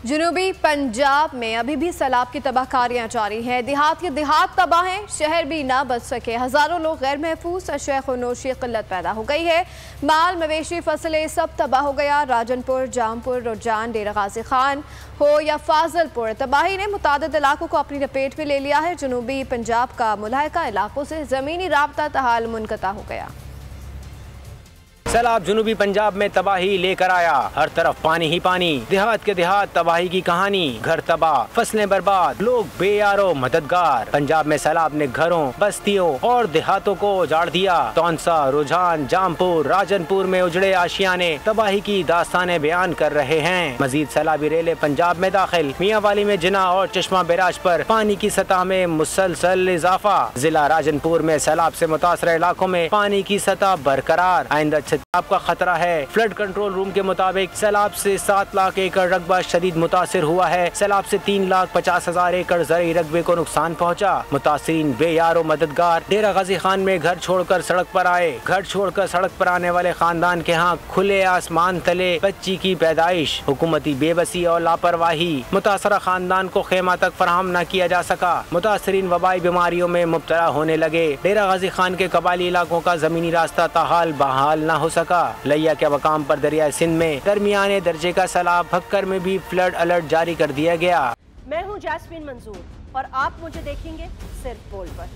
जनूबी पंजाब में अभी भी सैलाब की तबाहकारियां जारी हैं। देहात के देहात तबाह हैं, शहर भी ना बच सके। हजारों लोग गैर महफूज, अशया ख़ुनोशी किल्लत पैदा हो गई है। माल मवेशी फसलें सब तबाह हो गया। राजनपुर, जामपुर, रुजान, डेरा गाजी खान हो या फाजलपुर, तबाही ने मुतादिद इलाकों को अपनी लपेट में ले लिया है। जनूबी पंजाब का मुलाहिका इलाकों से ज़मीनी राब्ता तहाल मुनक़ता हो गया। सैलाब जनूबी पंजाब में तबाही लेकर आया, हर तरफ पानी ही पानी। देहात के देहात तबाही की कहानी, घर तबाह, फसलें बर्बाद, लोग बेयारो मददगार। पंजाब में सैलाब ने घरों, बस्तियों और देहातों को उजाड़ दिया। तौनसा, रुझान, जामपुर, राजनपुर में उजड़े आशियाने तबाही की दास्तानें बयान कर रहे हैं। मजीद सैलाबी रेले पंजाब में दाखिल। मियाँ वाली में जिना और चश्मा बैराज पर पानी की सतह में मुसलसल इजाफा। जिला राजनपुर में सैलाब से मुतासर इलाकों में पानी की सतह बरकरार। आइंदा सैलाब का खतरा है। फ्लड कंट्रोल रूम के मुताबिक सैलाब से 7 लाख एकड़ रकबा शदीद मुतासिर हुआ है। सैलाब से 3,50,000 एकड़ ज़रई रकबे को नुकसान पहुँचा। मुतासिरीन बेयारो मददगार डेरा गाजी खान में घर छोड़कर सड़क पर आए। घर छोड़कर सड़क पर आने वाले खानदान के यहाँ खुले आसमान तले बच्ची की पैदाइश। हुकूमती बेबसी और लापरवाही, मुतासरा खानदान को खेमा तक फराहम न किया जा सका। मुतासरीन वबाई बीमारियों में मुब्तला होने लगे। डेरा गाजी खान के कबाली इलाकों का जमीनी रास्ता ताहाल बहाल न हो सका। लिया के मकाम पर दरिया सिंध में दरमियाने दर्जे का सैलाब। भक्कर में भी फ्लड अलर्ट जारी कर दिया गया। मैं हूं जैस्मीन मंजूर और आप मुझे देखेंगे सिर्फ बोल पर।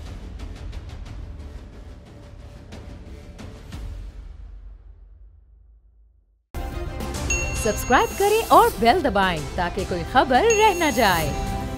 सब्सक्राइब करें और बेल दबाएं ताकि कोई खबर रह न जाए।